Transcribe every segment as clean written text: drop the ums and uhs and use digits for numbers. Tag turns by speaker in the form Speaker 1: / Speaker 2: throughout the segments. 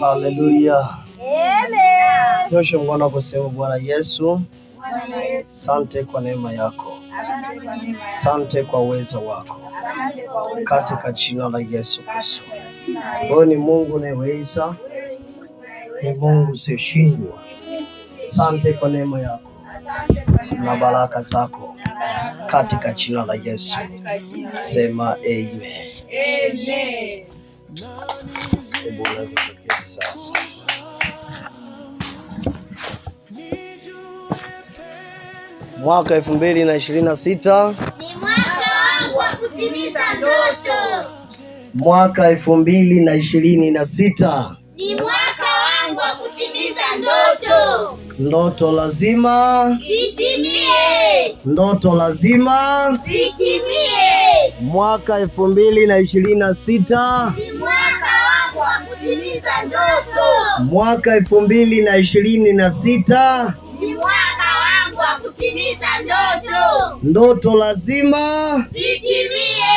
Speaker 1: Haleluya. Amen. Nyosha mkono kusema Bwana Yesu, asante kwa neema yako. Asante kwa uwezo wako. Katika jina la Yesu Kristo. Wewe ni Mungu unayeweza. Ni Mungu usiyeshindwa. Asante kwa neema yako na baraka zako. Katika jina la Yesu. Sema amen. Amen. Sasa. Mwaka 2026
Speaker 2: ni mwaka wangu wa kutimiza ndoto.
Speaker 1: Mwaka 2026
Speaker 2: ni mwaka wangu wa kutimiza ndoto.
Speaker 1: Ndoto lazima
Speaker 2: zitimie.
Speaker 1: Ndoto lazima
Speaker 2: zitimie.
Speaker 1: Mwaka 2026
Speaker 2: ni mwaka wangu wa kutimiza ndoto.
Speaker 1: Mwaka 2026
Speaker 2: ni mwaka wangu wa kutimiza ndoto.
Speaker 1: Ndoto lazima
Speaker 2: zitimie.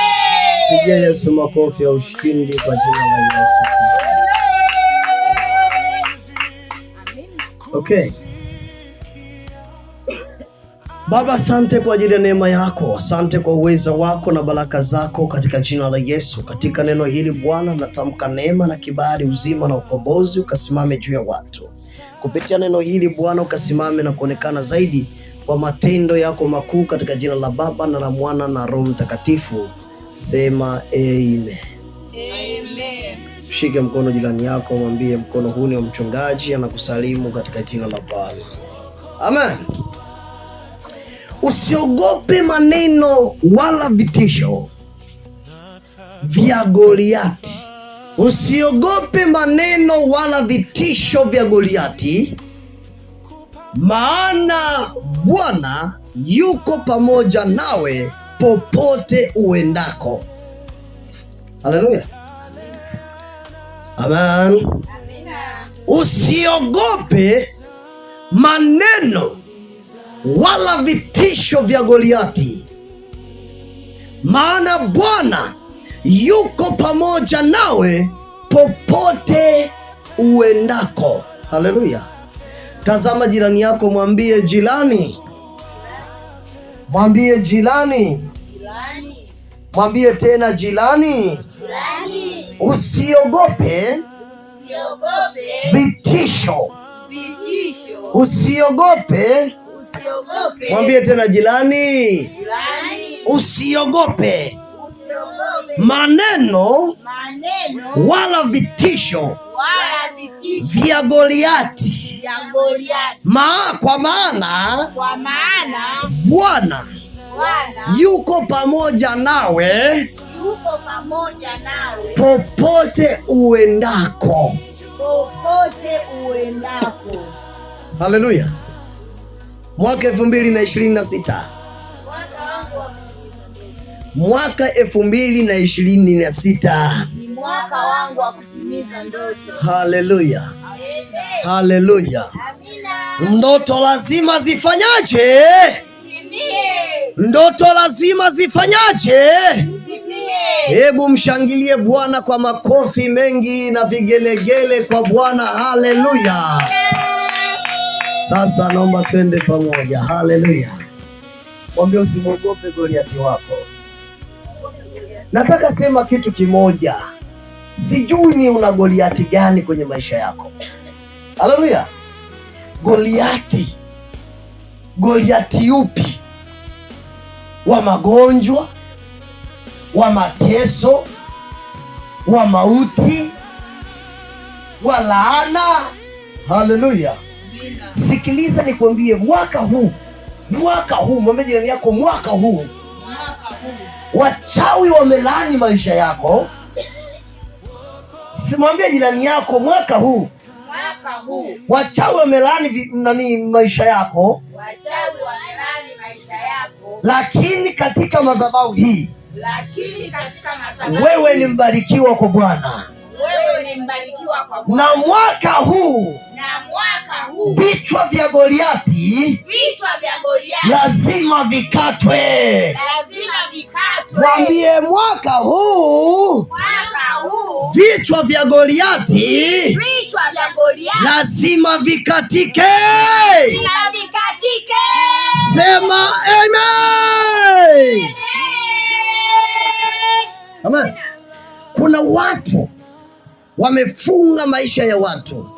Speaker 1: Pigia Yesu makofi ya ushindi kwa jina la Yesu. Okay. Baba, asante kwa ajili ya neema yako. Asante kwa uwezo wako na baraka zako katika jina la Yesu. Katika neno hili Bwana, natamka neema na kibali, uzima na ukombozi ukasimame juu ya watu. Kupitia neno hili Bwana, ukasimame na kuonekana zaidi kwa matendo yako makuu katika jina la Baba na la Mwana na Roho Mtakatifu. Sema amen.
Speaker 2: Amen.
Speaker 1: Shike mkono jirani yako, mwambie mkono huu ni wa mchungaji, anakusalimu katika jina la Bwana. Amen. Usiogope maneno wala vitisho vya Goliati. Usiogope maneno wala vitisho vya Goliati, maana Bwana yuko pamoja nawe popote uendako. Haleluya. Amen. Usiogope maneno wala vitisho vya Goliati, maana Bwana yuko pamoja nawe popote uendako. Haleluya. Tazama jirani yako, mwambie jirani. Mwambie jirani. Mwambie tena jirani. Usiogope vitisho. Usiogope. Mwambie tena jirani. Usiogope maneno wala vitisho vya Goliati. Kwa maana Bwana yuko pamoja nawe popote uendako. Haleluya. Mwaka 2026. Mwaka 2026
Speaker 2: ni mwaka wangu wa kutimiza ndoto.
Speaker 1: Haleluya.
Speaker 2: Haleluya.
Speaker 1: Ndoto lazima zifanyaje? Ndoto lazima zifanyaje? Hebu mshangilie Bwana kwa makofi mengi na vigelegele kwa Bwana. Haleluya. Sasa naomba twende pamoja. Haleluya. Mwambie usimwogope Goliati wako. Nataka sema kitu kimoja. Sijui ni una Goliati gani kwenye maisha yako. Haleluya. Goliati. Goliati yupi? Wa magonjwa, wa mateso, wa mauti, wa laana. Haleluya. Sikiliza nikwambie, mwaka huu, mwambie jirani yako, mwaka huu wachawi wamelaani maisha yako. Simwambie jirani yako, mwaka huu wachawi wamelaani maisha yako. Lakini katika madhabahu hii, wewe ni mbarikiwa kwa Bwana. Na mwaka huu vichwa vya Goliati lazima vikatwe. Mwambie mwaka huu vichwa vya Goliati lazima vikatike. Sema amen. Amen. Kuna watu wamefunga maisha ya watu.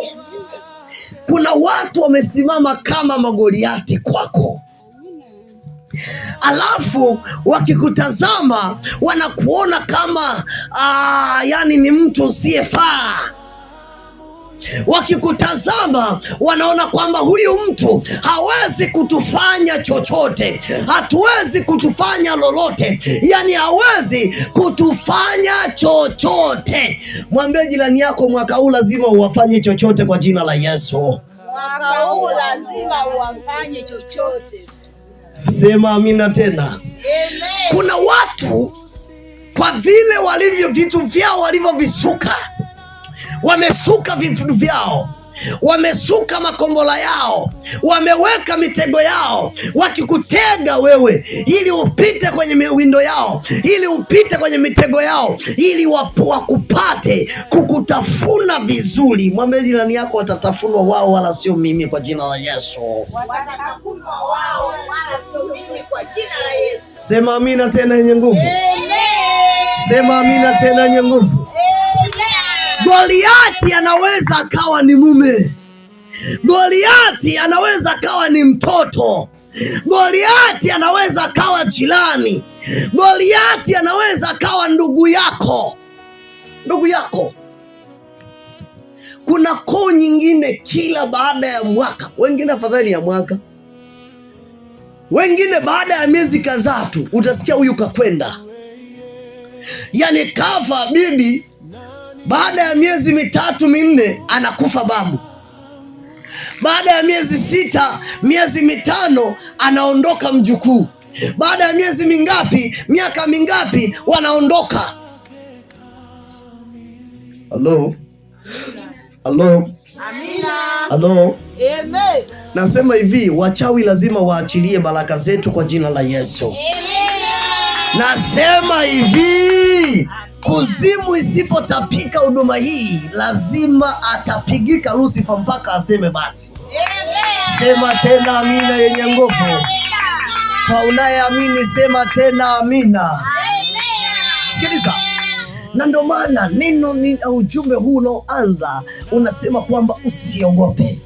Speaker 1: Kuna watu wamesimama kama magoliati kwako. Alafu wakikutazama wanakuona kama yani ni mtu usiyefaa. Wakikutazama wanaona kwamba huyu mtu hawezi kutufanya chochote, hatuwezi kutufanya lolote, yani hawezi kutufanya chochote. Mwambie jirani yako, mwaka huu lazima uwafanye chochote kwa jina la Yesu.
Speaker 2: Mwaka huu lazima uwafanye chochote.
Speaker 1: Sema amina tena.
Speaker 2: Amen.
Speaker 1: Kuna watu kwa vile walivyo vitu vyao walivyovisuka, wamesuka vitu vyao, wamesuka makombola yao, wameweka mitego yao, wakikutega wewe ili upite kwenye miwindo yao, ili upite kwenye mitego yao, ili wakupate kukutafuna vizuri. Mwambie jirani yako, watatafunwa wao wala sio mimi kwa jina la Yesu.
Speaker 2: Watatafunwa wao wala sio mimi kwa jina la Yesu.
Speaker 1: Sema amina tena yenye nguvu.
Speaker 2: Amen.
Speaker 1: Sema amina tena yenye nguvu. Goliati anaweza akawa ni mume. Goliati anaweza akawa ni mtoto. Goliati anaweza akawa jirani. Goliati anaweza akawa ndugu yako. Ndugu yako. Kuna koo nyingine kila baada ya mwaka, wengine afadhali ya mwaka, wengine baada ya miezi kadhaa tu utasikia huyu kakwenda. Yani kafa bibi, baada ya miezi 3 4 anakufa babu. Baada ya miezi 6, miezi 5 anaondoka mjukuu. Baada ya miezi mingapi, miaka mingapi wanaondoka. Hello? Hello?
Speaker 2: Amina.
Speaker 1: Hello?
Speaker 2: Amen.
Speaker 1: Nasema hivi, wachawi lazima waachilie baraka zetu kwa jina la Yesu.
Speaker 2: Amen.
Speaker 1: Nasema hivi, kuzimu isipotapika huduma hii, lazima atapigika Lucifer mpaka aseme basi.
Speaker 2: Amen.
Speaker 1: Sema tena amina yenye nguvu. Kwa unayeamini sema tena amina.
Speaker 2: Amen.
Speaker 1: Sikiliza. Na ndio maana neno ni ujumbe huu unaoanza unasema kwamba usiogope.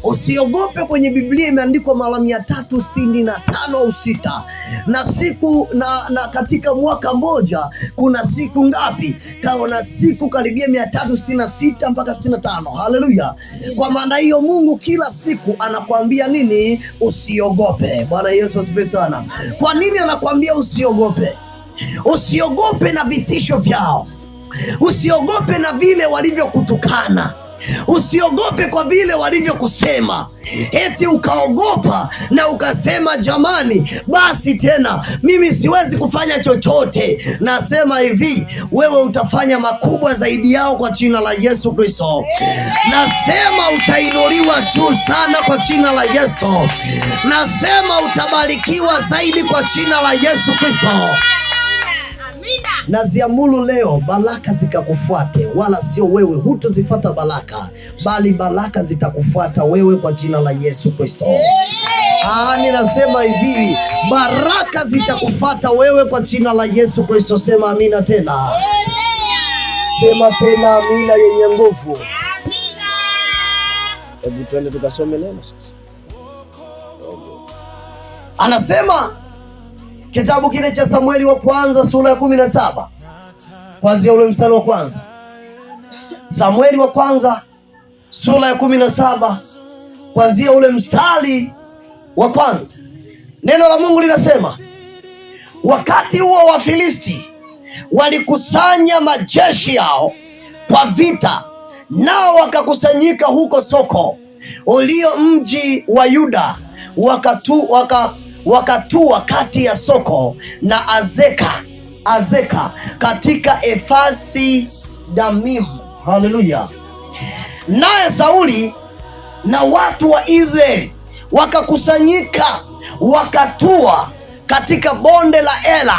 Speaker 1: Usiogope kwenye Biblia imeandikwa mara 365 au 6. Na siku na katika mwaka mmoja kuna siku ngapi? Kaona siku karibia 366 mpaka 65. Haleluya. Kwa maana hiyo Mungu kila siku anakuambia nini? Usiogope. Bwana Yesu asifiwe sana. Kwa nini anakuambia usiogope? Usiogope na vitisho vyao. Usiogope na vile walivyokutukana. Usiogope kwa vile walivyokusema. Eti ukaogopa na ukasema jamani, basi tena mimi siwezi kufanya chochote. Nasema hivi, wewe utafanya makubwa zaidi yao kwa jina la Yesu Kristo. Nasema utainuliwa juu sana kwa jina la Yesu. Nasema utabarikiwa zaidi kwa jina la Yesu Kristo. Na ziamuru leo baraka zikakufuate, wala sio wewe hutozifuata baraka, bali baraka zitakufuata wewe kwa jina la Yesu Kristo. Ninasema hivi, baraka zitakufuata wewe kwa jina la Yesu Kristo. Sema amina tena. Sema tena amina yenye nguvu. Hebu twende tukasome neno sasa. Anasema kitabu kile cha Samueli wa kwanza sura ya 17 kuanzia ule mstari wa kwanza. Samueli wa kwanza sura ya 17 kuanzia ule mstari wa kwanza. Neno la Mungu linasema, wakati huo Wafilisti walikusanya majeshi yao kwa vita, nao wakakusanyika huko Soko ulio mji wa Yuda, wakatua kati ya Soko na Azeka katika Efasi Damim. Haleluya. Naye Sauli na watu wa Israeli wakakusanyika, wakatua katika bonde la Ela,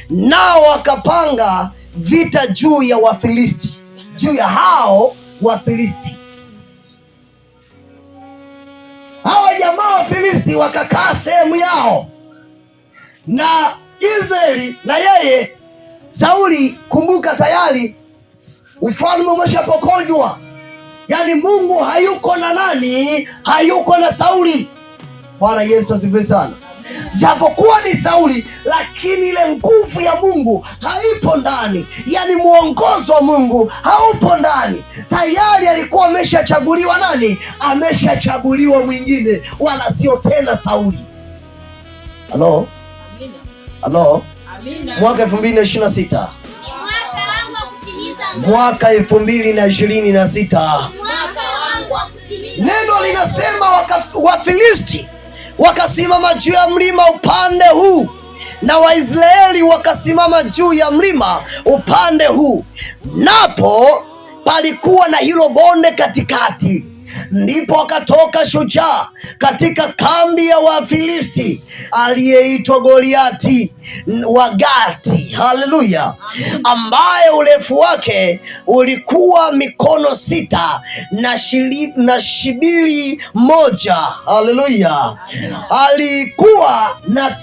Speaker 1: nao wakapanga vita juu ya Wafilisti, juu ya hao Wafilisti. Wafilisti wakakaa sehemu yao, na Israeli na yeye Sauli, kumbuka tayari ufalme umeshapokonywa. Yaani Mungu hayuko na nani? Hayuko na Sauli. Bwana Yesu asifiwe sana. Japokuwa ni Sauli, lakini ile nguvu ya Mungu haipo ndani. Yaani mwongozo wa Mungu haupo ndani. Tayari alikuwa ameshachaguliwa nani? Ameshachaguliwa mwingine, wala sio tena Sauli. Halo? Amina. Halo? Amina. Mwaka 2026. Mwaka 2026. Neno linasema Wafilisti wakasimama juu ya mlima upande huu na Waisraeli wakasimama juu ya mlima upande huu, napo palikuwa na hilo bonde katikati. Ndipo akatoka shujaa katika kambi ya Wafilisti aliyeitwa Goliati wa Gati, haleluya, ambaye urefu wake ulikuwa mikono 6 na shibiri 1, haleluya. Alikuwa na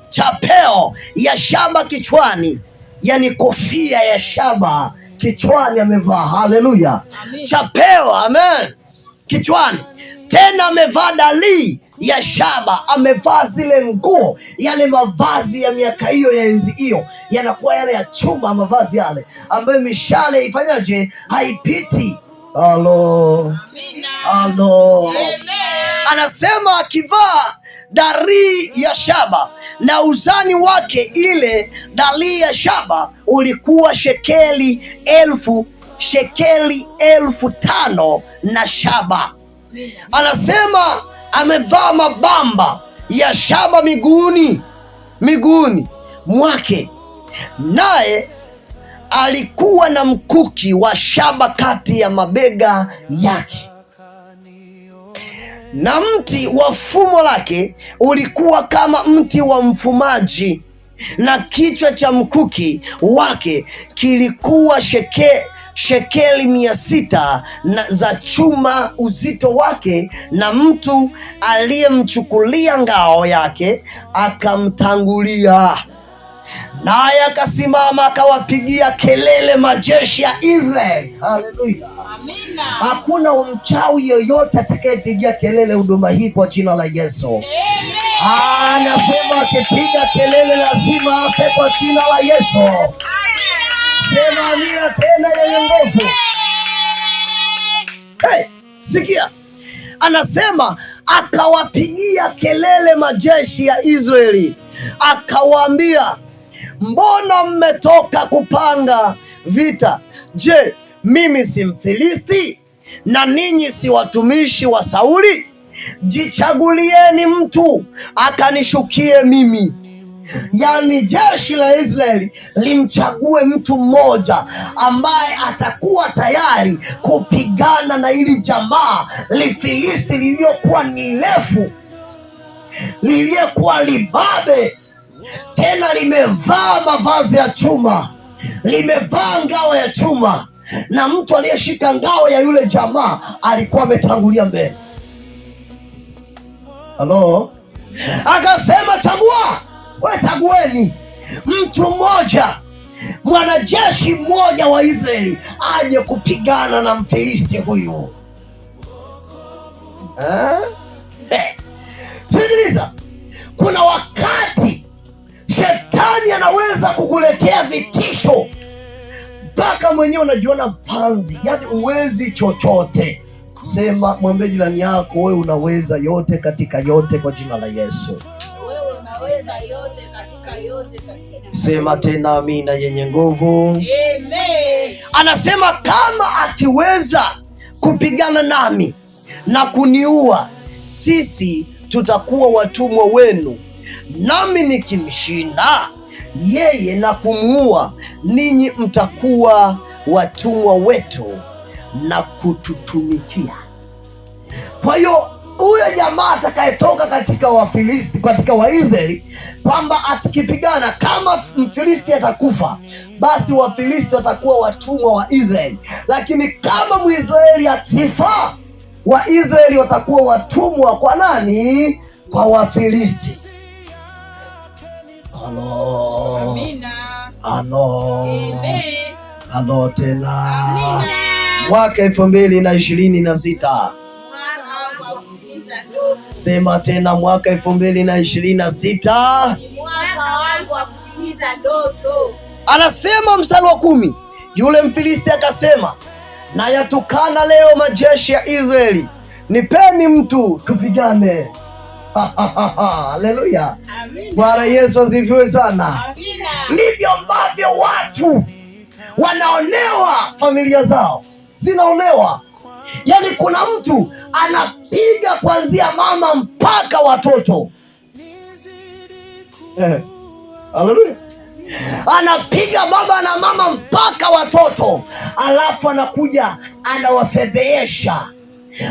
Speaker 1: chapeo ya shaba kichwani, yani kofia ya shaba kichwani amevaa, haleluya. Chapeo, amen, kichwani. Tena amevaa dalii ya shaba, amevaa zile nguo, yale mavazi ya miaka hiyo ya enzi hiyo, yanakuwa yale ya chuma, mavazi yale ambayo mishale ifanyaje? Haipiti. Halo, halo. Anasema akivaa darii ya shaba, na uzani wake ile darii ya shaba ulikuwa shekeli 5,000 na shaba. Anasema amevaa mabamba ya shaba miguuni mwake, naye alikuwa na mkuki wa shaba kati ya mabega yake, na mti wa fumo lake ulikuwa kama mti wa mfumaji, na kichwa cha mkuki wake kilikuwa shekeli 600 za chuma uzito wake. Na mtu aliyemchukulia ngao yake akamtangulia, naye akasimama akawapigia kelele majeshi ya Israeli. Haleluya, amina. Hakuna mchawi yoyote atakayepigia kelele huduma hii kwa jina la Yesu. Anasema akipiga kelele lazima afe kwa jina la Yesu. Sema amina tena yenye nguvu. Hey, sikia. Anasema akawapigia kelele majeshi ya Israeli, akawaambia, mbona mmetoka kupanga vita? Je, mimi si Mfilisti na ninyi si watumishi wa Sauli? Jichagulieni mtu akanishukie mimi. Yaani jeshi la Israeli limchague mtu mmoja ambaye atakuwa tayari kupigana na ili jamaa Lifilisti liliyokuwa ni refu, liliyokuwa libabe, tena limevaa mavazi ya chuma, limevaa ngao ya chuma, na mtu aliyeshika ngao ya yule jamaa alikuwa ametangulia mbele. Halo? Akasema chagueni mtu mmoja, mwanajeshi mmoja wa Israeli aje kupigana na Mfilisti huyu. Sikiliza, kuna wakati shetani anaweza kukuletea vitisho mpaka mwenyewe unajiona panzi, yaani uwezi chochote. Sema, mwambie jirani yako, wewe unaweza yote katika yote kwa jina la Yesu.
Speaker 2: Wewe unaweza yote katika yote katika.
Speaker 1: Sema tena amina yenye nguvu.
Speaker 2: Amen.
Speaker 1: Anasema kama akiweza kupigana nami na kuniua, sisi tutakuwa watumwa wenu, nami nikimshinda yeye na kumuua, ninyi mtakuwa watumwa wetu na kututumikia. Kwa hiyo huyo jamaa atakayetoka katika Wafilisti, katika Waisraeli, kwamba atakipigana, kama Mfilisti atakufa, basi Wafilisti watakuwa watumwa wa Israeli. Lakini kama Mwisraeli akifa, Waisraeli watakuwa watumwa kwa nani? Kwa Wafilisti. Halo.
Speaker 2: Amina.
Speaker 1: Halo.
Speaker 2: Amen.
Speaker 1: Halo tena.
Speaker 2: Amina.
Speaker 1: Mwaka 2026. Sema tena, mwaka 2026
Speaker 2: ni mwaka wangu wa kutimiza ndoto.
Speaker 1: Anasema mstari wa 10, yule Mfilisti akasema, na yatukana leo majeshi ya Israeli, nipeni mtu tupigane. Haleluya. Bwana Yesu asifiwe sana.
Speaker 2: Amina.
Speaker 1: Ndivyo ambavyo watu wanaonewa, familia zao zinaonewa. Yaani kuna mtu anapiga kuanzia mama mpaka watoto. Haleluya. Anapiga baba na mama mpaka watoto, alafu anakuja anawafedhesha,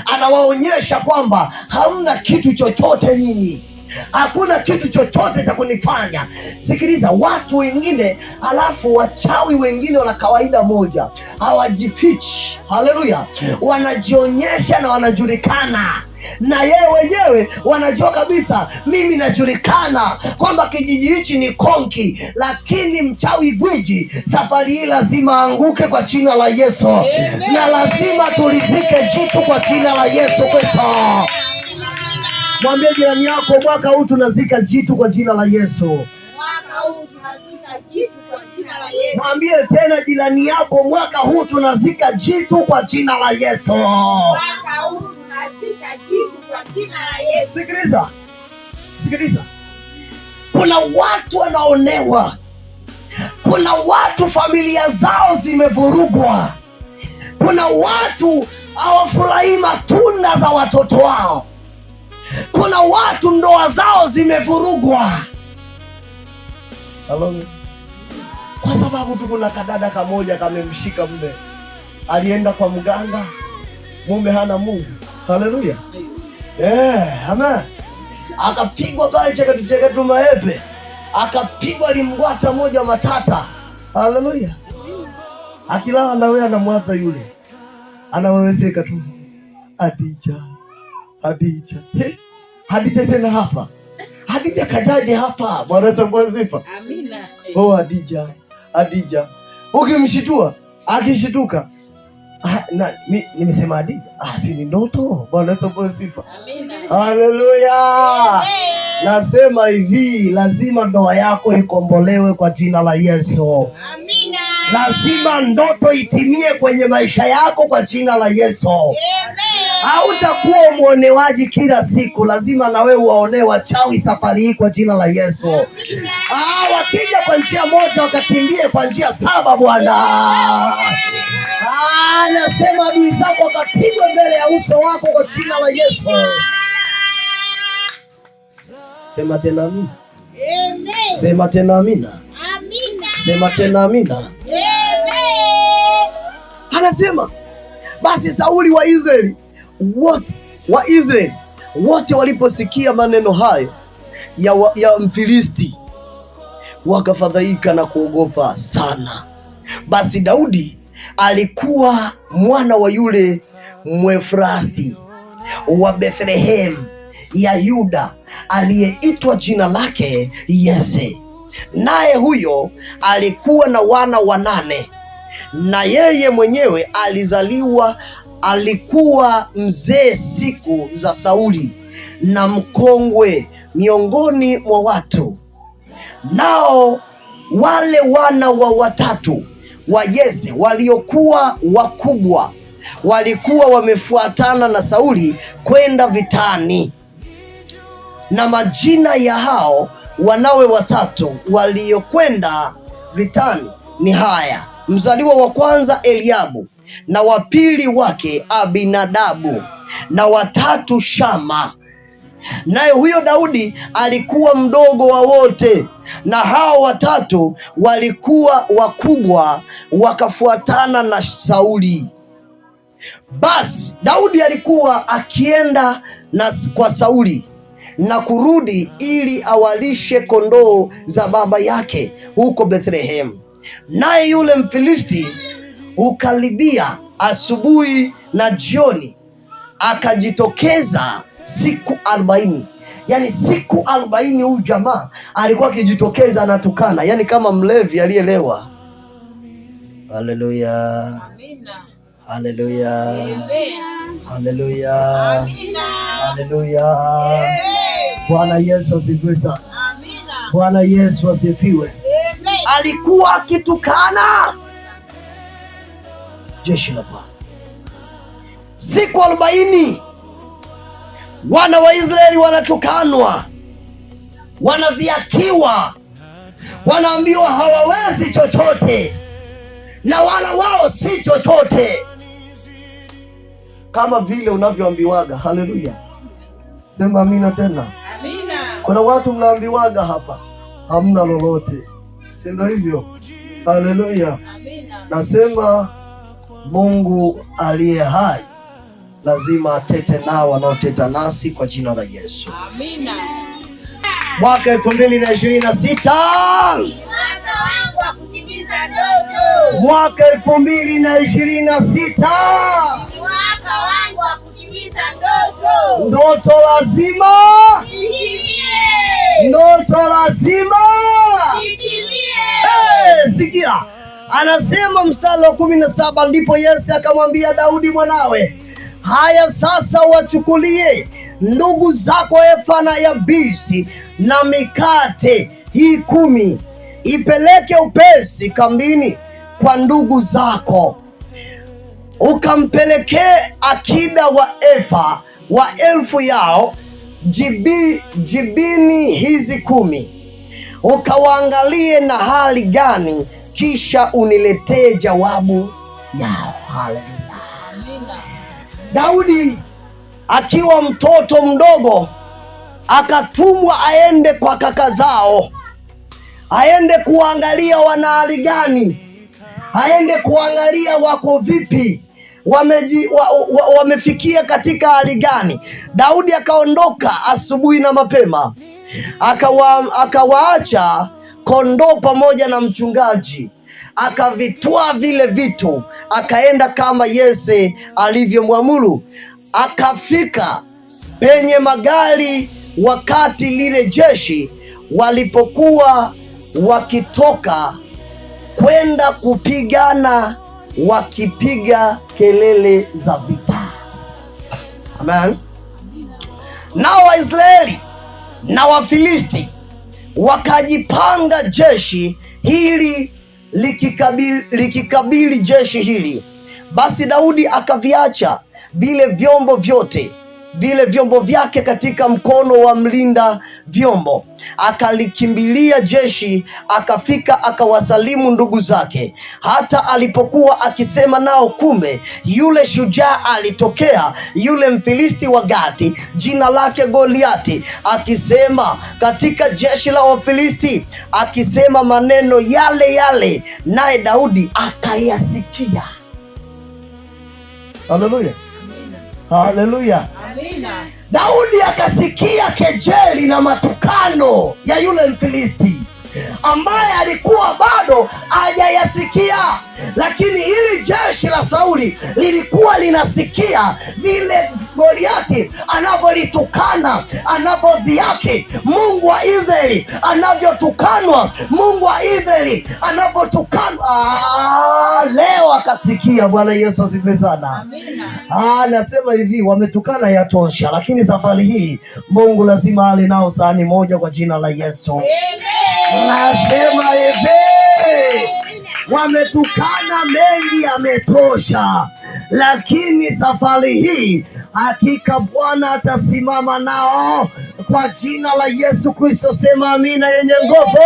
Speaker 1: anawaonyesha kwamba hamna kitu chochote nini, hakuna kitu chochote cha kunifanya. Sikiliza, watu wengine, alafu wachawi wengine wana kawaida moja, hawajifichi. Haleluya. Wanajionyesha na wanajulikana, na yeye wenyewe wanajua kabisa, mimi najulikana kwamba kijiji hichi ni konki, lakini mchawi gwiji safari hii lazima aanguke kwa jina la Yesu. Amen. Na lazima tulizike jitu kwa jina la Yesu Kristo. Mwambie jirani yako, mwaka huu tunazika jitu kwa jina la Yesu.
Speaker 2: Mwaka huu tunazika jitu kwa jina la Yesu.
Speaker 1: Mwambie tena jirani yako, mwaka huu tunazika jitu kwa jina la Yesu.
Speaker 2: Mwaka huu tunazika jitu kwa jina la Yesu.
Speaker 1: Sikiliza. Kuna watu wanaonewa. Kuna watu familia zao zimevurugwa. Kuna watu hawafurahii matunda za watoto wao. Kuna watu ndoa zao zimevurugwa. Kwa sababu tu kuna kadada kamoja kamemshika mume, alienda kwa mganga, mume hana Mungu. Haleluya. Amen. Akapigwa pale cheketu maepe, akapigwa limgwata moja matata. Haleluya. Akilala na wewe anamwaza yule, anaweweseka tu, Hadija tena hapa. Hadija kajaje hapa? Bwana asifiwe.
Speaker 2: Amina.
Speaker 1: Hadija. Ukimshitua, akishituka, nimesema Hadija. Si ni ndoto. Bwana asifiwe.
Speaker 2: Amina.
Speaker 1: Haleluya. Nasema hivi, lazima ndoa yako ikombolewe kwa jina la Yesu.
Speaker 2: Amina.
Speaker 1: Lazima ndoto itimie kwenye maisha yako kwa jina la Yesu. Amen. Hautakuwa mwonewaji kila siku, lazima na wewe uwaonee wachawi safari hii kwa jina la Yesu. Wakija kwa njia moja wakakimbie kwa njia 7 Bwana. Nasema adui zako wakapigwe mbele ya uso wako kwa jina la Yesu. Sema tena amina.
Speaker 2: Amen.
Speaker 1: Sema tena amina.
Speaker 2: Amina.
Speaker 1: Sema tena amina.
Speaker 2: Amen.
Speaker 1: Anasema basi Sauli Waisraeli wote waliposikia maneno hayo ya Mfilisti wakafadhaika na kuogopa sana. Basi Daudi alikuwa mwana wa yule Mwefrathi wa Bethlehem ya Yuda aliyeitwa jina lake Yese. Naye huyo alikuwa na wana 8, na yeye mwenyewe alikuwa mzee siku za Sauli na mkongwe miongoni mwa watu. Nao wale wana wa watatu wa Yese waliokuwa wakubwa walikuwa wamefuatana na Sauli kwenda vitani, na majina ya hao wanawe watatu waliokwenda vitani ni haya: mzaliwa wa kwanza Eliabu, na wa pili wake Abinadabu, na watatu Shama. Naye huyo Daudi alikuwa mdogo wa wote, na hao watatu walikuwa wakubwa, wakafuatana na Sauli. Basi Daudi alikuwa akienda kwa Sauli na kurudi ili awalishe kondoo za baba yake huko Bethlehem. Naye yule Mfilisti hukaribia asubuhi na jioni, akajitokeza siku 40. Yani siku 40 huyu jamaa alikuwa akijitokeza anatukana, yani kama mlevi aliyelewa. Haleluya. Amina. Haleluya. Haleluya. Haleluya. Bwana Yesu asifiwe sana. Amina. Bwana Yesu asifiwe. Alikuwa akitukana jeshi la Bwana siku 40. Wana wa Israeli wanatukanwa, wanadhiakiwa, wanaambiwa hawawezi chochote na wala wao si chochote, kama vile unavyoambiwaga. Haleluya, sema amina tena. Amina. Kuna watu mnaambiwaga hapa hamna lolote, si ndio hivyo? Haleluya. Amina. Nasema Mungu aliye hai lazima atete nao wanaoteta nasi kwa jina la Yesu. Amina. Mwaka 2026 mwaka wangu wa kutimiza ndoto. Mwaka 2026 mwaka wangu wa kutimiza ndoto. Ndoto lazima itimie. Ndoto lazima itimie. Sikia, anasema mstari wa 17, ndipo Yesu akamwambia Daudi mwanawe, haya sasa wachukulie ndugu zako efa na yabisi na mikate hii 10, ipeleke upesi kambini kwa ndugu zako, ukampelekee akida wa efa wa 1000 yao jibini hizi 10, ukawaangalie na hali gani, kisha uniletee jawabu yao. Haleluya. Daudi akiwa mtoto mdogo akatumwa aende kwa kaka zao, aende kuangalia wana hali gani, aende kuangalia wako vipi, wamefikia katika hali gani. Daudi akaondoka asubuhi na mapema, akawaacha kondoo pamoja na mchungaji, akavitwaa vile vitu, akaenda kama Yese alivyomwamuru. Akafika penye magari wakati lile jeshi walipokuwa wakitoka kwenda kupigana, wakipiga kelele za vita. Amen. Nao Waisraeli na Wafilisti wakajipanga jeshi hili likikabili jeshi hili. Basi Daudi akaviacha vile vyombo vyake katika mkono wa mlinda vyombo, akalikimbilia jeshi, akafika akawasalimu ndugu zake. Hata alipokuwa akisema nao, kumbe yule shujaa alitokea, yule Mfilisti wa Gati, jina lake Goliati, akisema katika jeshi la Wafilisti, akisema maneno yale yale, naye Daudi akayasikia. Haleluya. Haleluya. Amina. Daudi akasikia kejeli na matukano ya yule Mfilisti ambaye alikuwa bado hajayasikia, lakini hili jeshi la Sauli lilikuwa linasikia vile Goliati anavyolitukana, anavyodhiaki Mungu wa Israeli, anavyotukanwa Mungu wa Israeli, anavyotukanwa. Leo akasikia. Bwana Yesu asifiwe sana. Amina. Nasema hivi, wametukana yatosha, lakini safari hii Mungu lazima ale nao sahani moja kwa jina la Yesu. Amen. Nasema hivi, wametukana mengi yametosha, lakini safari hii hakika Bwana atasimama nao kwa jina la Yesu Kristo. Sema amina yenye nguvu.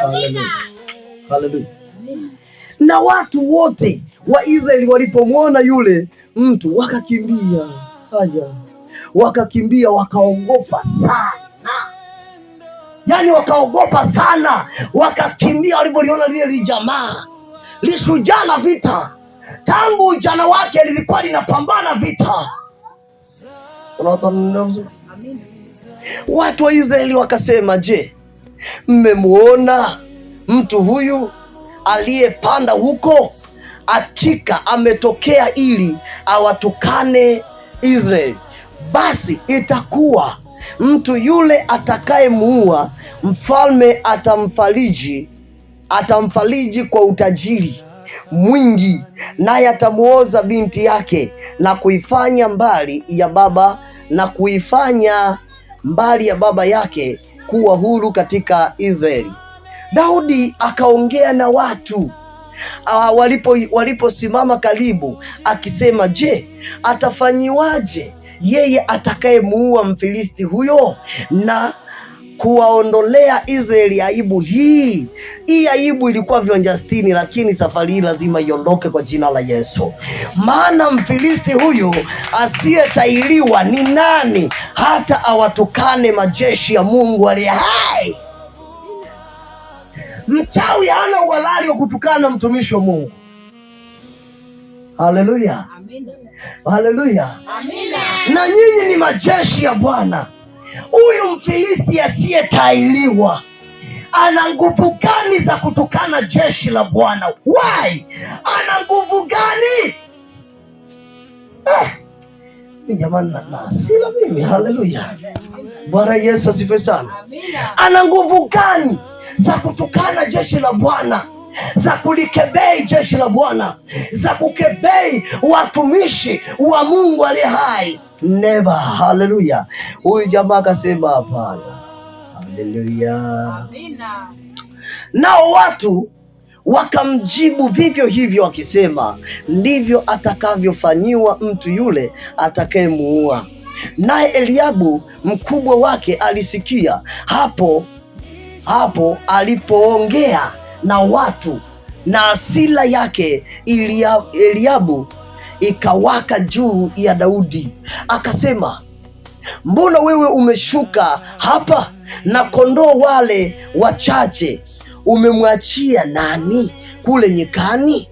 Speaker 1: Amina. Haleluya. Na watu wote wa Israeli walipomwona yule mtu wakakimbia. Wakakimbia, wakaogopa sana. Yani wakaogopa sana, wakakimbia walipoliona lile jamaa lishujaa na vita. Tangu ujana wake lilikuwa linapambana vita. Watu wa Israeli wakasema, je, mmemuona mtu huyu aliyepanda huko hakika ametokea ili awatukane Israeli, basi itakuwa mtu yule atakayemuua mfalme atamfariji kwa utajiri mwingi, naye atamuoza binti yake na kuifanya mbali ya baba yake kuwa huru katika Israeli. Daudi akaongea na watu waliposimama karibu, akisema, je, atafanyiwaje yeye atakayemuua Mfilisti huyo na kuwaondolea Israeli aibu hii? Hii aibu ilikuwa vionja 60, lakini safari hii lazima iondoke kwa jina la Yesu. Maana Mfilisti huyu asiyetailiwa ni nani hata awatukane majeshi ya Mungu aliye hai? Mchawi hana uhalali wa kutukana mtumishi wa Mungu. Haleluya, haleluya. Na nyinyi ni majeshi ya Bwana. Huyu Mfilisti asiyetailiwa ana nguvu gani za kutukana jeshi la Bwana? Why? Ana nguvu gani? Jamani, na hasira mimi. Haleluya, Bwana Yesu asifiwe sana. Ana nguvu gani za kutukana jeshi la Bwana, za kulikebei jeshi la Bwana, za kukebei watumishi wa Mungu aliye hai? Never. Haleluya. Huyu jamaa akasema hapana. Haleluya. Amina. Nao watu wakamjibu vivyo hivyo, wakisema, ndivyo atakavyofanyiwa mtu yule atakayemuua. Naye Eliabu mkubwa wake alisikia hapo alipoongea na watu, na hasira yake Eliabu ikawaka juu ya Daudi, akasema, mbona wewe umeshuka hapa, na kondoo wale wachache umemwachia nani kule nyikani?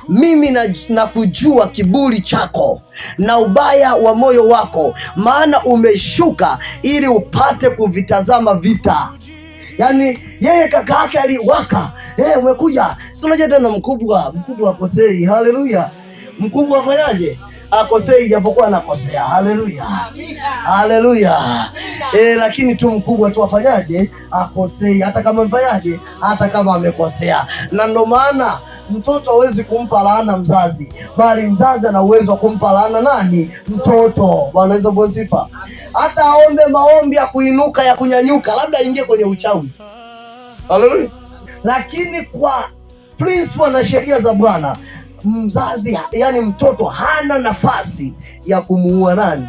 Speaker 1: Mimi nakujua kiburi chako na ubaya wa moyo wako, maana umeshuka ili upate kuvitazama vita. Yaani yeye kaka yake aliwaka, umekuja. Si unajua tena mkubwa akosei. Haleluya. Mkubwa afanyaje? Akosei japokuwa anakosea. Haleluya, haleluya. Lakini tu mkubwa tu afanyaje? Akosei, hata kama mfanyaje, hata kama amekosea. Na ndo maana mtoto hawezi kumpa laana mzazi, bali mzazi ana uwezo wa kumpa laana nani? Mtoto. Bwana Yesu bosifa. Hata aombe maombi ya kuinuka, ya kunyanyuka, labda aingie kwenye uchawi. Haleluya. Lakini kwa principle na sheria za Bwana, mzazi, yani mtoto, hana nafasi ya kumuua nani?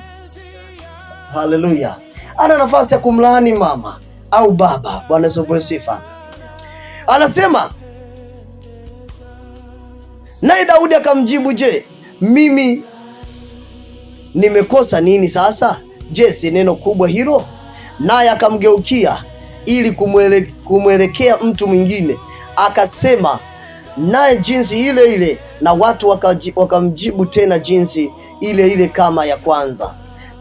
Speaker 1: Haleluya. Hana nafasi ya kumlaani mama au baba. Bwana Yesu sifa. Anasema, naye Daudi akamjibu, je, mimi nimekosa nini sasa? Je, si neno kubwa hilo? Naye akamgeukia ili kumwelekea mtu mwingine, akasema naye jinsi ile ile, na watu wakamjibu tena jinsi ile ile kama ya kwanza.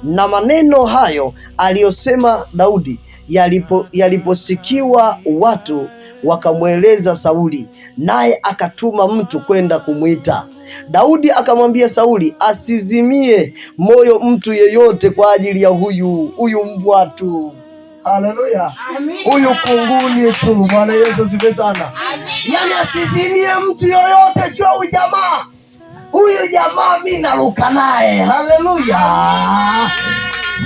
Speaker 1: Na maneno hayo aliyosema Daudi yaliposikiwa, watu wakamweleza Sauli, naye akatuma mtu kwenda kumwita. Daudi akamwambia Sauli asizimie moyo mtu yeyote kwa ajili ya huyu mbwa tu. Haleluya. Huyu kunguni tu. Bwana Yesu sifiwe sana. Yaani asizimie mtu yoyote juu huyu jamaa. Huyu jamaa mimi naruka naye. Haleluya.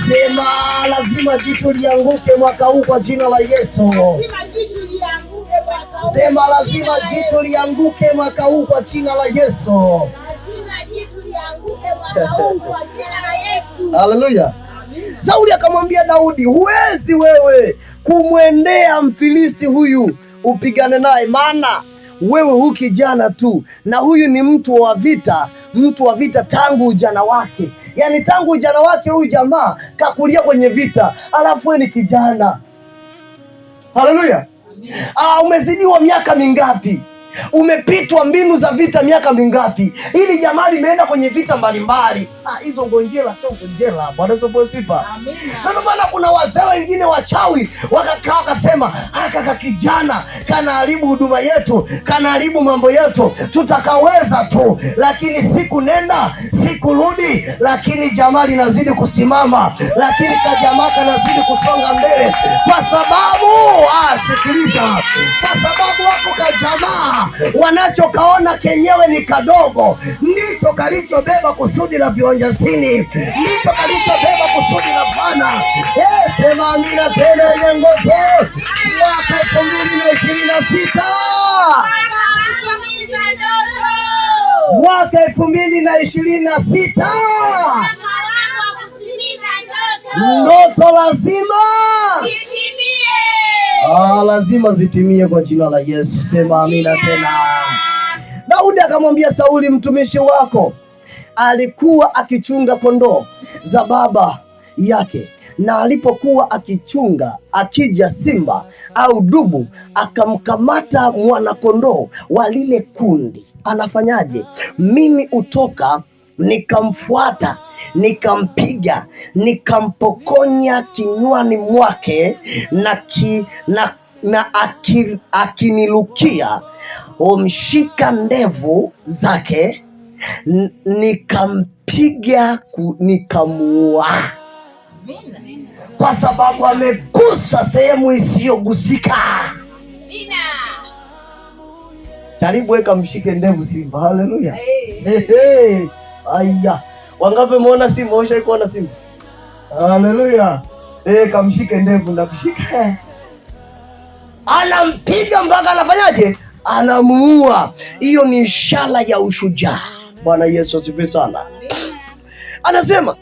Speaker 1: Sema lazima jitu lianguke mwaka huu kwa jina la Yesu. Sema lazima jitu lianguke mwaka huu kwa jina la Yesu. Haleluya. Sauli akamwambia Daudi, huwezi wewe kumwendea Mfilisti huyu upigane naye, maana wewe hu kijana tu, na huyu ni mtu wa vita tangu ujana wake. Yaani tangu ujana wake huyu jamaa kakulia kwenye vita, alafu wewe ni kijana. Haleluya. Umezidiwa miaka mingapi? Umepitwa mbinu za vita miaka mingapi? Hili jamaa limeenda kwenye vita mbalimbali. Hizo ngonjera sio ngonjera. Bwana Yesu sifa. Na ndio maana kuna wazee wengine wachawi wakakaa wakasema, haka kijana kanaharibu huduma yetu, kanaharibu mambo yetu, tutakaweza tu. Lakini siku nenda siku rudi, lakini jamaa linazidi kusimama, lakini kajamaa kanazidi kusonga mbele, kwa sababu sikiliza, kwa sababu wako kajamaa wanachokaona kenyewe ni kadogo, ndicho kalichobeba kusudi la viwanja sitini, ndicho kalichobeba kusudi la Bwana. Sema amina tena yenye nguvu. Mwaka 2026, mwaka 2026, ndoto lazima lazima zitimie kwa jina la Yesu. Sema amina tena. Daudi akamwambia Sauli, mtumishi wako alikuwa akichunga kondoo za baba yake, na alipokuwa akichunga, akija simba au dubu akamkamata mwana kondoo wa lile kundi, anafanyaje? Mimi utoka nikamfuata, nikampiga, nikampokonya kinywani mwake, na akinilukia umshika ndevu zake, nikampiga, nikamuua, kwa sababu amegusa sehemu isiyogusika. Karibu weka mshike ndevu simba. Haleluya. Aya, wangapi muona simba? Osha kuona simba? Haleluya. Kamshike ndevu na kushika. Anampiga mpaka anafanyaje? Anamuua. Hiyo ni ishara ya ushujaa. Bwana Yesu asifiwe sana. Anasema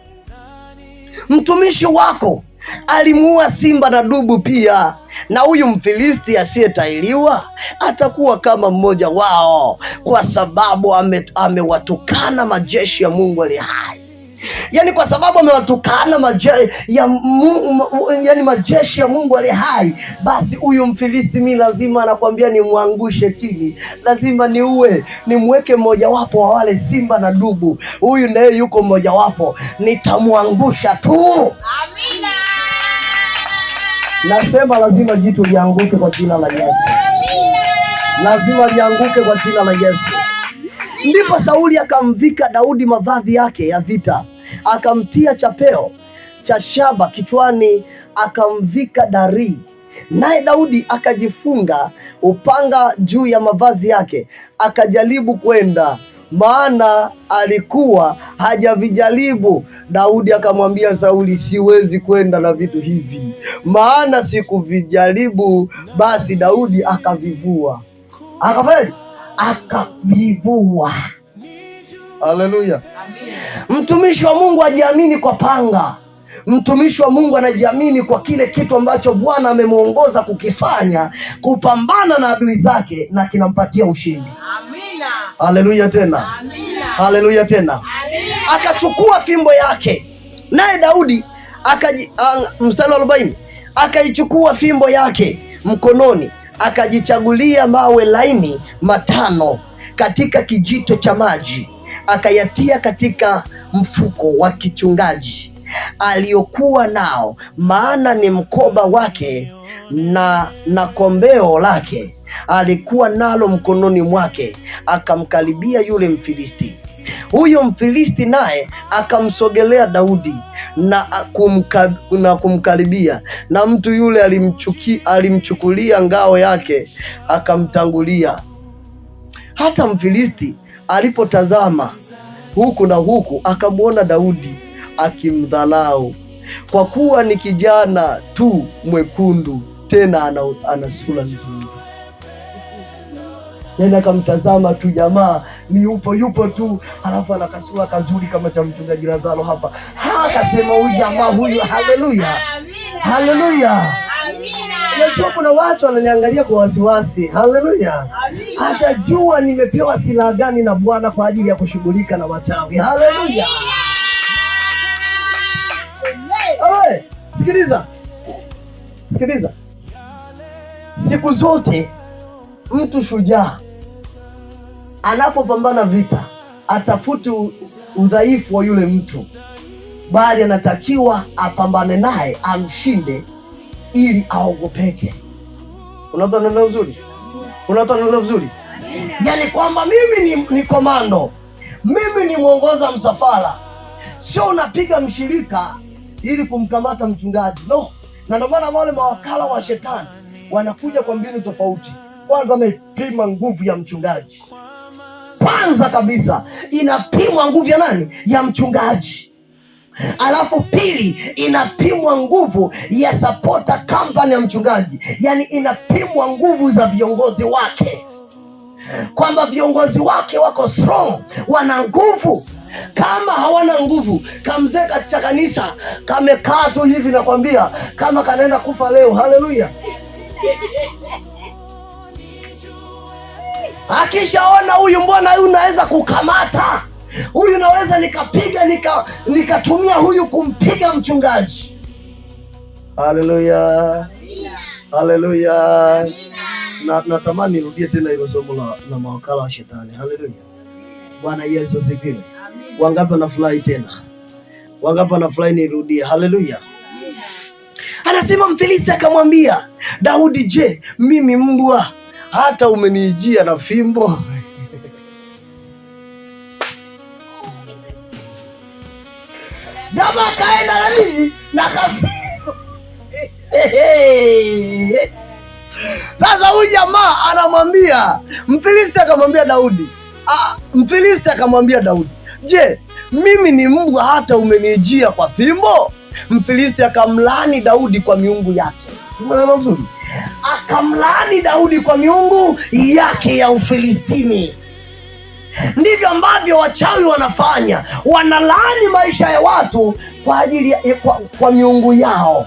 Speaker 1: mtumishi wako alimuua simba na dubu pia, na huyu Mfilisti asiyetahiriwa atakuwa kama mmoja wao, kwa sababu amewatukana majeshi ya Mungu aliye hai. Yani kwa sababu amewatukana majeshi ya Mungu aliye hai, basi huyu Mfilisti mimi lazima, anakuambia, nimwangushe chini, lazima nimweke mmoja wapo wa wale simba na dubu. Huyu naye yuko mmoja wapo, nitamwangusha tu. Amina. Nasema lazima jitu lianguke kwa jina la Yesu. Lazima lianguke kwa jina la Yesu. Ndipo Sauli akamvika Daudi mavazi yake ya vita, akamtia chapeo cha shaba kichwani, akamvika dari. Naye Daudi akajifunga upanga juu ya mavazi yake, akajaribu kwenda, maana alikuwa hajavijaribu. Daudi akamwambia Sauli, siwezi kwenda na vitu hivi, maana sikuvijaribu. Basi Daudi akavivua. Akafanya? Akavivua. Haleluya. Mtumishi wa Mungu ajiamini kwa panga. Mtumishi wa Mungu anajiamini kwa kile kitu ambacho Bwana amemuongoza kukifanya, kupambana na adui zake, na kinampatia ushindi. Amina. Haleluya tena. Amina. Haleluya tena. Amina. Akachukua fimbo yake, naye Daudi mstari wa 40, akaichukua fimbo yake mkononi, akajichagulia mawe laini 5 katika kijito cha maji, akayatia katika mfuko wa kichungaji aliyokuwa nao, maana ni mkoba wake, na kombeo lake alikuwa nalo mkononi mwake. Akamkaribia yule Mfilisti. Huyo Mfilisti naye akamsogelea Daudi na kumkaribia, na mtu yule alimchukulia ngao yake akamtangulia. Hata Mfilisti alipotazama huku na huku, akamwona Daudi akimdhalau, kwa kuwa ni kijana tu mwekundu, tena ana sura nzuri. Yani akamtazama tu, jamaa ni yupo tu, halafu ana kasura kazuri kama cha mchungaji Lazaro hapa. Akasema huyu jamaa huyu. Haleluya. Haleluya. Unajua kuna watu wananiangalia kwa wasiwasi. Haleluya. Hata jua nimepewa silaha gani na Bwana kwa ajili ya kushughulika na wachawi. Haleluya. Sikiliza. Siku zote mtu shujaa anapopambana vita atafuti udhaifu wa yule mtu, bali anatakiwa apambane naye, amshinde ili aogopeke. Unaona neno uzuri? Unaona neno uzuri? Yaani kwamba mimi ni komando, mimi ni mwongoza msafara, sio unapiga mshirika ili kumkamata mchungaji. No. Na ndio maana wale mawakala wa shetani wanakuja kwa mbinu tofauti. Kwanza amepima nguvu ya mchungaji. Kwanza kabisa inapimwa nguvu ya nani? Ya mchungaji. Alafu pili inapimwa nguvu ya supporter company ya mchungaji. Yaani inapimwa nguvu za viongozi wake, kwamba viongozi wake wako strong, wana nguvu. Kama hawana nguvu, kamzee katika kanisa kamekaa tu hivi, nakwambia kama kanaenda kufa leo. Haleluya. Akishaona huyu, mbona huyu naweza kukamata, huyu naweza nikapiga nikatumia huyu kumpiga mchungaji. Haleluya. Haleluya. Natamani nirudie tena hilo somo la mawakala wa shetani. Haleluya. Bwana Yesu asifiwe. Wangapi wanafurahi tena? Wangapi wanafurahi nirudie? Haleluya. Anasema Mfilisti akamwambia Daudi, je, mimi mbwa hata umenijia na fimbo? Jamaa kaenda na nini? Na kafimbo. Sasa huyu jamaa anamwambia Mfilisti, akamwambia Daudi, Mfilisti akamwambia Daudi, je, mimi ni mbwa hata umenijia kwa fimbo? Mfilisti akamlaani Daudi kwa miungu yake. Umeelewa vizuri? Akamlaani Daudi kwa miungu yake ya Ufilistini. Ndivyo ambavyo wachawi wanafanya, wanalaani maisha ya watu kwa ajili kwa miungu yao.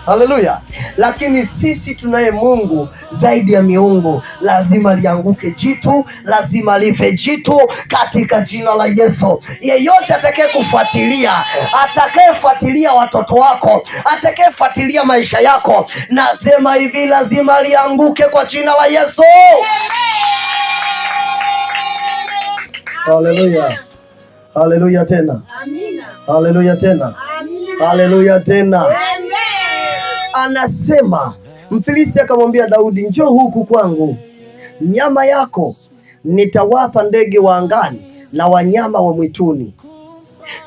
Speaker 1: Haleluya. Lakini sisi tunaye Mungu zaidi ya miungu. Lazima lianguke jitu, lazima life jitu katika jina la Yesu. Yeyote atakayefuatilia watoto wako, atakayefuatilia maisha yako, nasema hivi, lazima lianguke kwa jina la Yesu. Haleluya. Haleluya tena. Amina. Haleluya tena. Amina. Haleluya tena. Anasema Mfilisti akamwambia Daudi, njoo huku kwangu, nyama yako nitawapa ndege wa angani na wanyama wa mwituni.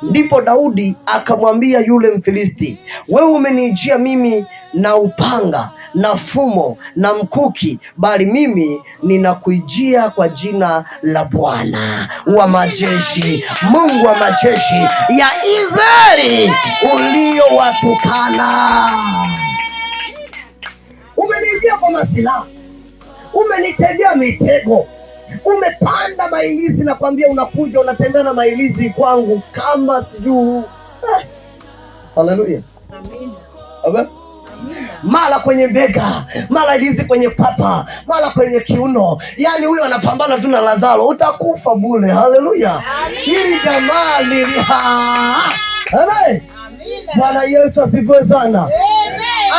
Speaker 1: Ndipo Daudi akamwambia yule Mfilisti, wewe umenijia mimi na upanga na fumo na mkuki, bali mimi ninakuijia kwa jina la Bwana wa majeshi, Mungu wa majeshi ya Israeli uliowatukana. Umenijia kwa masilaha, umenitegea mitego, umepanda mailizi na kwambia unakuja unatembea na mailizi kwangu kama sijuu. Haleluya. Amina. Amen. Mara kwenye bega, mara ilizi kwenye papa, mara kwenye kiuno. Yaani huyo anapambana tu na Lazaro, utakufa bure. Haleluya. Hili jamaa Amen. Bwana Yesu asifiwe sana.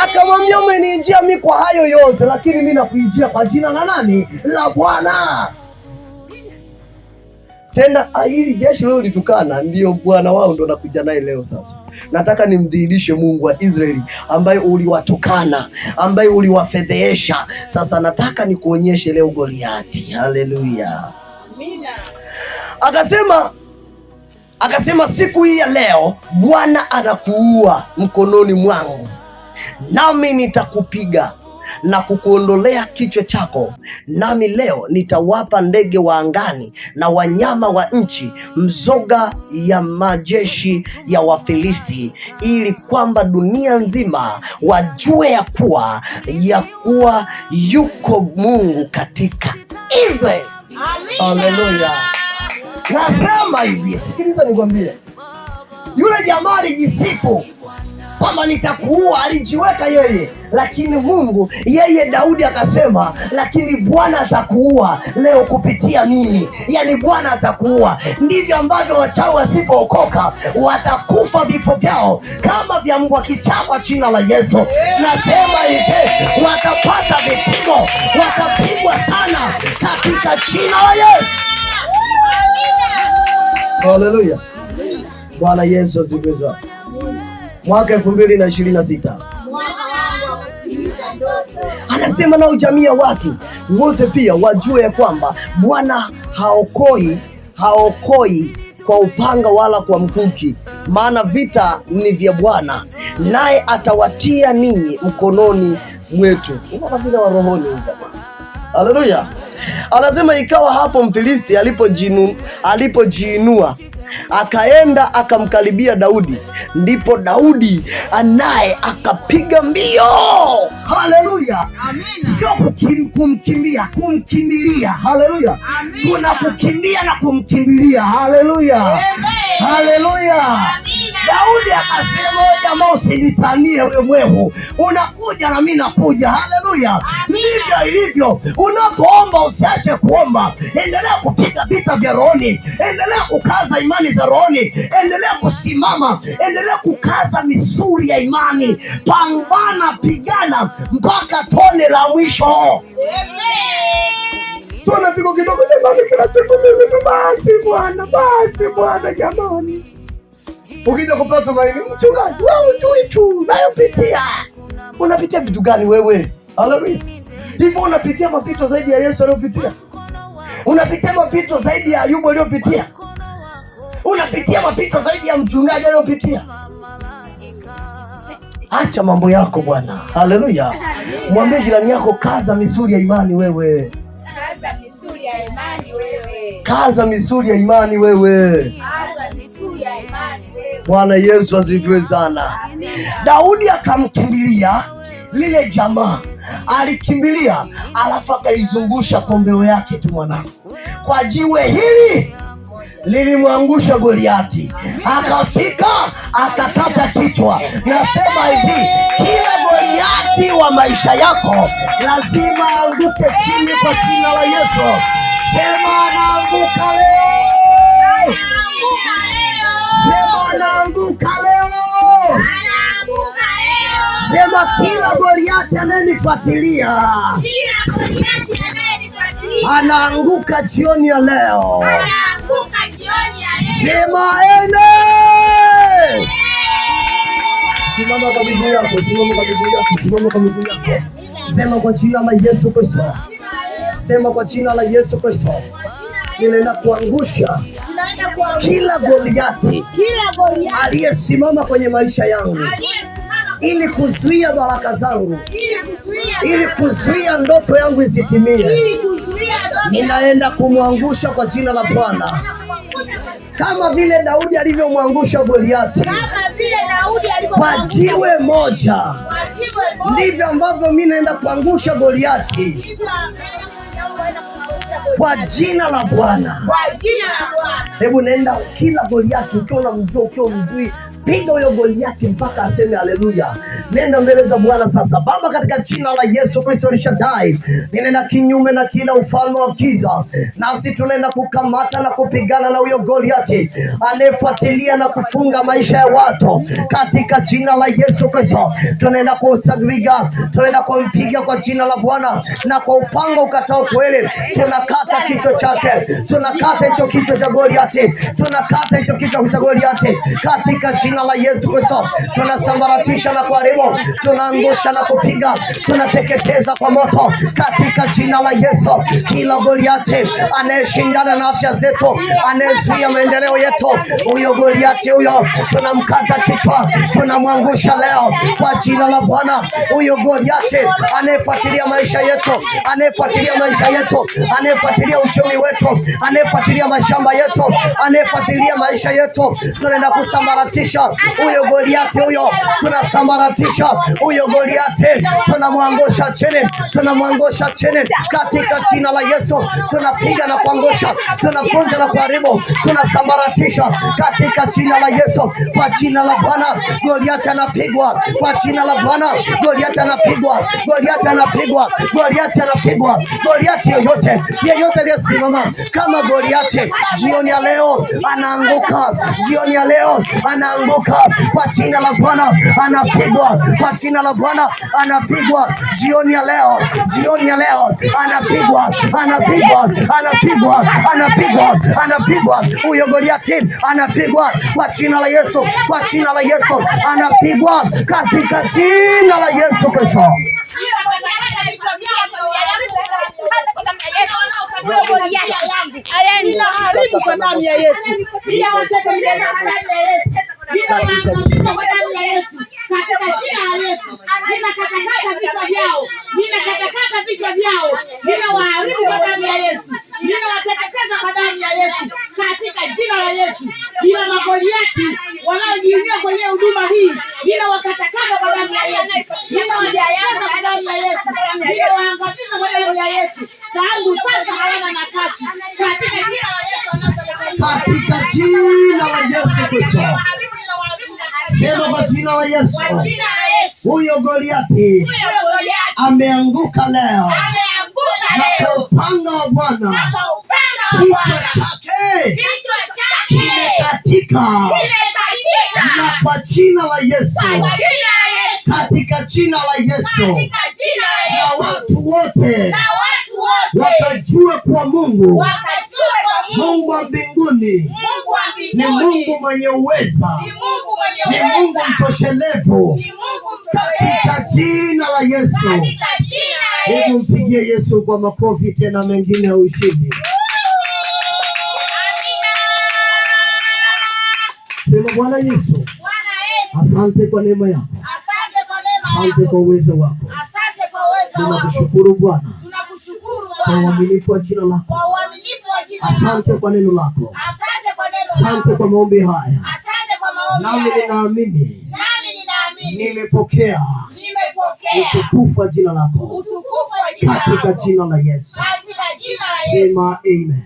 Speaker 1: Akamwambia umenijia mimi kwa hayo yote, lakini mimi nakuijia kwa jina la nani? La Bwana. Tena hili jeshi leo litukana, ndio Bwana wao ndo nakuja naye leo. Sasa nataka nimdhihirishe Mungu wa Israeli ambaye uliwatukana, ambaye uliwafedhesha. Sasa nataka nikuonyeshe leo Goliati. Haleluya. Amina. Akasema siku hii ya leo Bwana anakuua mkononi mwangu, nami nitakupiga na kukuondolea kichwa chako, nami leo nitawapa ndege wa angani na wanyama wa nchi mzoga ya majeshi ya Wafilisti, ili kwamba dunia nzima wajue ya kuwa yuko Mungu katika Israeli. Haleluya. Nasema hivi, sikiliza nikwambie, yule jamaa alijisifu kwamba nitakuua, alijiweka yeye, lakini Mungu yeye Daudi akasema, lakini Bwana atakuua leo kupitia mimi. Yaani Bwana atakuua. Ndivyo ambavyo wachawi wasipookoka watakufa vifo vyao kama vya mbwa kichaa kwa jina la Yesu. Nasema hivi, watapata vipigo, watapigwa sana katika jina la Yesu. Haleluya. Bwana Yesu asifiwe. Mwaka 2026 anasema nao jamii ya watu wote pia wajue ya kwamba Bwana haokoi kwa upanga wala kwa mkuki, maana vita ni vya Bwana, naye atawatia ninyi mkononi mwetu. Unaona vile wa rohoni jamaa. Haleluya. Anasema ikawa hapo Mfilisti alipojiinua akaenda akamkaribia Daudi, ndipo Daudi naye akapiga mbio. Haleluya. Sio kumkimbilia. Haleluya. Kuna kukimbia na kumkimbilia. Haleluya. Haleluya. Daudi akasema, jamaa usinitanie wewe mwehu, unakuja na mimi nakuja. Haleluya. Ndivyo ilivyo. Unapoomba usiache kuomba. Endelea kupiga vita vya rohoni. Endelea kukaza imani za rohoni. Endelea kusimama. Endelea kukaza misuli ya imani. Pambana, pigana mpaka tone la mwisho. So napiko kidogo jamani, kila siku mimi tu basi Bwana jamani. Ukija kupata tumaini, mchungaji wewe hujui tu unayopitia. Unapitia vitu gani wewe? Haleluya. Hivyo unapitia mapito zaidi ya Yesu aliyopitia? Unapitia mapito zaidi ya Ayubu aliyopitia? Unapitia mapito zaidi ya mchungaji aliyopitia? Acha mambo yako bwana. Haleluya. Mwambie jirani yako, kaza misuli ya imani wewe. Kaza misuli ya imani wewe. Kaza misuli ya imani wewe. Kaza misuli ya imani wewe. Bwana Yesu asifiwe sana. Daudi akamkimbilia lile jamaa. Alikimbilia alafu akaizungusha kombeo yake tu mwanangu. Kwa jiwe hili lilimwangusha Goliati. Akafika akakata kichwa. Nasema hivi, kila Goliati wa maisha yako lazima anguke chini kwa jina la Yesu. Sema anaanguka leo. Sema anaanguka leo. Sema kila Goliati anayenifuatilia anaanguka jioni ya leo. Sema amen. Simama kwa miguu yako, simama kwa miguu yako, simama kwa miguu yako. Sema kwa jina la Yesu Kristo. Sema kwa jina la Yesu Kristo. Ninaenda kuangusha kila Goliati aliyesimama kwenye maisha yangu ili kuzuia baraka zangu, ili kuzuia ndoto yangu isitimie. Ninaenda kumwangusha kwa jina la Bwana. Kama vile Daudi alivyomwangusha Goliati kwa jiwe moja, ndivyo ambavyo mimi naenda kuangusha Goliati kwa jina la Bwana. Hebu nenda kila Goliati, ukiwa unamjua ukiwa umjui, piga huyo Goliati mpaka aseme haleluya. Nenda mbele za Bwana sasa. Baba, katika jina la Yesu Kristo Rishadai, ninaenda kinyume na kila ufalme wa giza. Nasi tunaenda kukamata na kupigana na huyo Goliati anayefuatilia na kufunga maisha ya watu. Katika jina la Yesu Kristo tunaenda kusagiga, tunaenda kumpiga kwa jina la Bwana, na kwa upanga ukatao kweli tunakata kichwa chake. Tunakata hicho kichwa cha Goliati. Tunakata hicho kichwa cha Goliati katika jina la Yesu Kristo. Tunasambaratisha na kuharibu, tunaangusha na kupiga, tunateketeza kwa moto katika jina la Yesu. Kila Goliati anayeshindana na afya zetu, anayezuia maendeleo yetu, huyo Goliati huyo tunamkata kichwa, tunamwangusha leo kwa jina la Bwana. Huyo Goliati anayefuatilia maisha yetu, anayefuatilia maisha yetu, anayefuatilia uchumi wetu, anayefuatilia mashamba yetu, anayefuatilia maisha yetu, tunaenda kusambaratisha huyo Goliati huyo. Tunasambaratisha huyo Goliati, tunamwangusha chini, tunamwangusha chini katika jina la Yesu. Tunapiga na kuangusha, tunapunja na kuharibu, tunasambaratisha katika jina la Yesu. Kwa jina la Bwana Goliati anapigwa, kwa jina la Bwana Goliati anapigwa, Goliati anapigwa, Goliati anapigwa. Goliati yeyote aliyesimama kama Goliati jioni ya leo anaanguka, jioni ya leo anaanguka. ameanguka kwa jina la Bwana, anapigwa kwa jina la Bwana, anapigwa jioni ya leo, jioni ya leo anapigwa, anapigwa, anapigwa, anapigwa, anapigwa. Huyo Goliathi anapigwa kwa jina la Yesu, kwa jina la Yesu anapigwa katika jina la Yesu Kristo.
Speaker 2: Ninaharibu kwa damu ya Yesu. Katika jina la Yesu. Ninakatakata vichwa vyao. Ninakatakata vichwa vyao. Ninawaharibu kwa damu ya Yesu. Ninawateketeza kwa damu ya Yesu. Katika jina la Yesu. Kila Magoliathi wanaojiunga kwenye huduma hii, ninawakatakata kwa damu ya Yesu. Ninawateketeza kwa damu ya Yesu. Ninawaangamiza kwa damu ya Yesu. Tangu sasa hawana nafasi. Katika jina la Yesu.
Speaker 1: Katika jina la Yesu Kristo. Sema kwa jina la Yesu. Huyo Goliathi ameanguka leo. Na kwa upanga wa Bwana kichwa chake kimekatika. Na kwa jina la Yesu, katika jina la Yesu, na watu wote wakajua kuwa Mungu, Mungu wa mbinguni ni Mungu mwenye uweza, ni Mungu mtoshelevu. Katika jina la Yesu. Hebu mpigie Yesu kwa makofi tena mengine ya ushindi. Sema Bwana Yesu, asante kwa neema yako, asante kwa uwezo wako. Tunakushukuru Bwana kwa uaminifu wa jina lako. Asante kwa neno lako. Asante kwa maombi haya. Nami ninaamini nimepokea utukufu wa jina lako katika jina la Yesu. Sema amen.